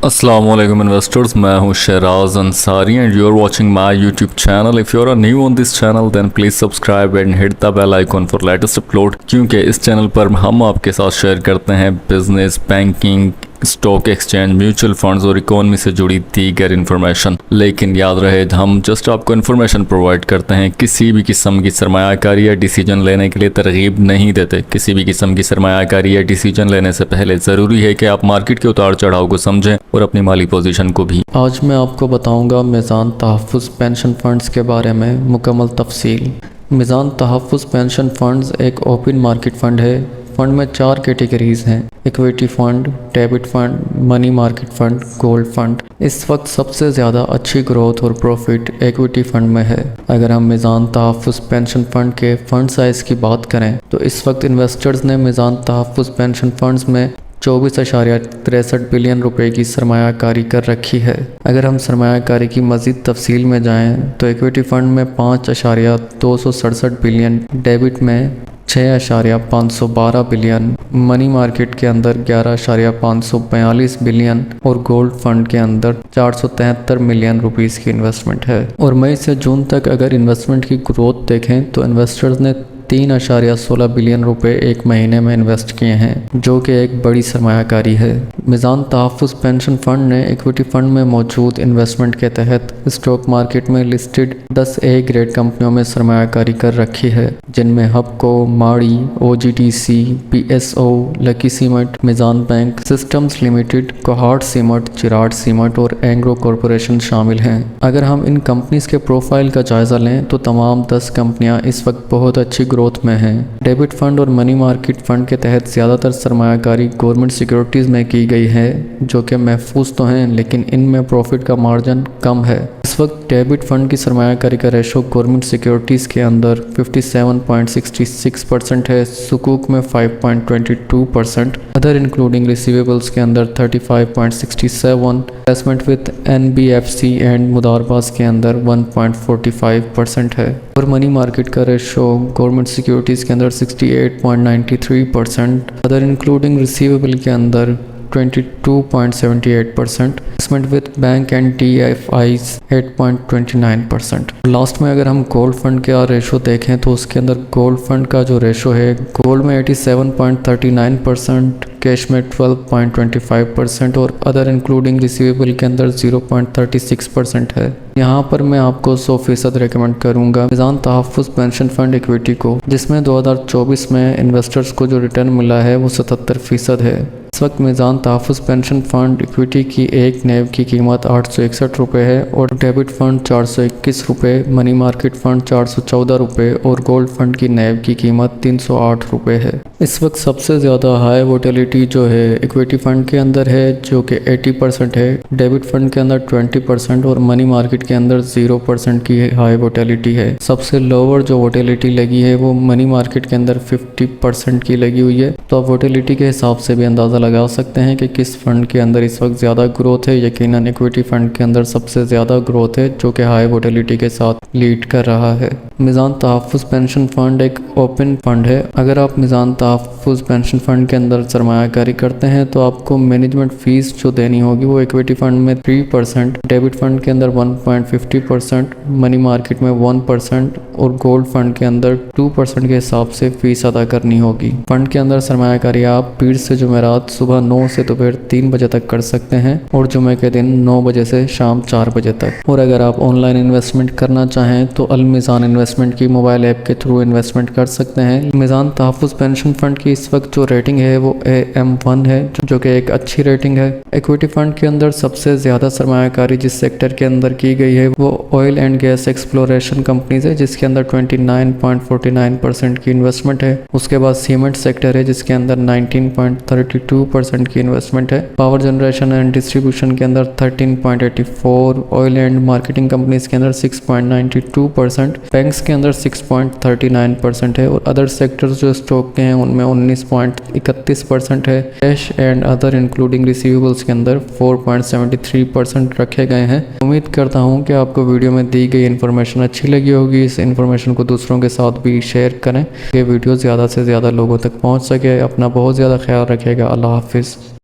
Assalamualaikum investors, मैं हूं Shahraj Ansari and you are watching my YouTube channel. If you are new on this channel then please subscribe and hit the bell icon for latest upload क्योंकि इस channel पर हम आपके साथ share करते हैं business, banking, stock exchange, mutual funds और economy से जुड़ी दीगर इन्फॉर्मेशन। लेकिन याद रहे हम जस्ट आपको इन्फॉर्मेशन प्रोवाइड करते हैं, किसी भी किस्म की सरमायाकारी या डिसीजन लेने के लिए तरगीब नहीं देते। किसी भी किस्म की सरमायाकारी या डिसीजन लेने से पहले ज़रूरी है कि आप मार्केट के उतार चढ़ाव को समझें और अपनी माली पोजीशन को भी। आज मैं आपको बताऊंगा मीज़ान तहफ़्फ़ुज़ पेंशन फ़ंड्स के बारे में मुकम्मल तफसील। मीज़ान तहफ़्फ़ुज़ पेंशन फ़ंड्स एक ओपन मार्केट फ़ंड है। फ़ंड में 4 कैटेगरीज़ हैं: equity fund, debit fund, money market fund, gold fund. इस वक्त सबसे ज़्यादा अच्छी ग्रोथ और प्रॉफिट इक्विटी फ़ंड में है। अगर हम मीज़ान तहफ़्फ़ुज़ पेंशन फ़ंड के फ़ंड साइज़ की बात करें तो इस वक्त इन्वेस्टर्स ने मीज़ान तहफ़्फ़ुज़ पेंशन फ़ंड्स में 24.63 बिलियन रुपए की सरमायाकारी कर रखी है। अगर हम सरमायाकारी की मज़ीद तफसील में जाएं तो इक्विटी फ़ंड में 5.267 बिलियन, डेबिट में 6.512 बिलियन, मनी मार्केट के अंदर 11.542 बिलियन और गोल्ड फंड के अंदर 473 मिलियन रुपीस की इन्वेस्टमेंट है। और मई से जून तक अगर इन्वेस्टमेंट की ग्रोथ देखें तो इन्वेस्टर्स ने 3.16 बिलियन रुपए एक महीने में इन्वेस्ट किए हैं, जो कि एक बड़ी सरमायाकारी है। मीज़ान तहफ़्फ़ुज़ पेंशन फ़ंड ने इक्विटी फ़ंड में मौजूद इन्वेस्टमेंट के तहत स्टॉक मार्केट में लिस्टेड 10 ए ग्रेड कंपनियों में सरमायाकारी कर रखी है, जिनमें हबको, Mari, OGTC, PSO, Lucky cement, Meezan bank, Systems limited, Kohat cement, Cherat cement और एंग्रो कॉरपोरेशन शामिल हैं। अगर हम इन कंपनीज के प्रोफाइल का जायज़ा लें तो तमाम 10 कंपनियां इस वक्त बहुत अच्छी ग्रोथ में हैं। डेबिट फंड और मनी मार्केट फंड के तहत ज़्यादातर सरमायाकारी गवर्नमेंट सिक्योरिटीज़ में की गई है, जो कि महफूज तो हैं लेकिन इनमें प्रॉफिट का मार्जिन कम है। इस वक्त डेबिट फंड की सरमायाकारी का रेशो गवर्नमेंट सिक्योरिटीज़ के अंदर 57.66% है, सुकूक में 5.22%, अदर इंक्लूडिंग रिसीवेबल्स के अंदर 35.67%, इन्वेस्टमेंट विद NBFC एंड मुदारबास के अंदर 1.45% है। और मनी मार्केट का रेशो गवर्नमेंट सिक्योरिटीज़ के अंदर 68.93%, अदर इंक्लूडिंग रिसीवेबल के अंदर 22.78%, investment with bank and DFIs 8.29%। Last में अगर हम गोल्ड फंड का रेशो देखें तो उसके अंदर गोल्ड फंड का जो रेशो है, गोल्ड में 87.39%, कैश में 12.25% और अदर इंक्लूडिंग रिसीवेबल के अंदर 0.36% है। यहाँ पर मैं आपको 100% रिकमेंड करूँगा मीज़ान तहफ़्फ़ुज़ पेंशन फंड इक्विटी को, जिसमें 2024 में इन्वेस्टर्स को जो रिटर्न मिला है वो 77% है। इस वक्त मीज़ान तहफ़्फ़ुज़ पेंशन फंड इक्विटी की एक नेव की कीमत 861 रुपये है और डेबिट फंड 421 रुपये, मनी मार्केट फंड 414 रुपये और गोल्ड फंड की नेव की कीमत 308 रुपये है। इस वक्त सबसे ज़्यादा हाई वोटिलिटी जो है इक्विटी फंड के अंदर है, जो कि 80% है, डेबिट फंड के अंदर 20% और मनी मार्केट के अंदर 0% की हाई वोटिलिटी है। सबसे लोअर जो वोटिलिटी लगी है वो मनी मार्केट के अंदर 50% की लगी हुई है। तो आप वोटिलिटी के हिसाब से भी अंदाज़ा लगा सकते हैं कि किस फंड के अंदर इस वक्त ज़्यादा ग्रोथ है। यकीनन इक्विटी फंड के अंदर सबसे ज़्यादा ग्रोथ है, जो कि हाई वोटिलिटी के साथ लीड कर रहा है। मीज़ान तहफ़्फ़ुज़ पेंशन फंड एक ओपन फंड है। अगर आप मीज़ान तहफ़्फ़ुज़ पेंशन फंड के अंदर सरमायाकारी करते हैं तो आपको मैनेजमेंट फ़ीस जो देनी होगी वो इक्विटी फंड में 3%, डेबिट फंड के अंदर 1.50%, मनी मार्केट में 1% और गोल्ड फंड के अंदर 2% के हिसाब से फ़ीस अदा करनी होगी। फंड के अंदर सरमायाकारी आप पीर से जुमेरात सुबह 9 से दोपहर 3 बजे तक कर सकते हैं और जुमे के दिन 9 बजे से शाम 4 बजे तक। और अगर आप ऑनलाइन इन्वेस्टमेंट करना चाहें तो अल मीज़ान इन्वेस्टमेंट की मोबाइल ऐप के थ्रू इन्वेस्टमेंट कर सकते हैं। मीज़ान तहफ़्फ़ुज़ पेंशन फंड की इस वक्त जो रेटिंग है वो AM1 है, जो कि एक अच्छी रेटिंग है। इक्विटी फंड के अंदर सबसे ज़्यादा सरमायाकारी जिस सेक्टर के अंदर की गई है वो oil and gas exploration companies है, जिसके अंदर 29.49% की इन्वेस्टमेंट है। उसके बाद सीमेंट सेक्टर है जिसके अंदर 19.32% की इन्वेस्टमेंट है। पावर जनरेशन एंड डिस्ट्रीब्यूशन के अंदर 13.84%, ऑयल एंड मार्केटिंग कंपनीज के अंदर 6.92%, बैंक्स के अंदर 6.39% है और अदर सेक्टर्स जो स्टॉक के हैं उनमें 19.31% है। Cash and other including receivables के अंदर 4.73% रखे गए हैं। उम्मीद करता हूं कि आपको वीडियो में दी गई इन्फॉर्मेशन अच्छी लगी होगी। इस इन्फॉर्मेशन को दूसरों के साथ भी शेयर करें, ये वीडियो ज़्यादा से ज़्यादा लोगों तक पहुंच सके। अपना बहुत ज़्यादा ख्याल रखिएगा। अल्लाह हाफिज़।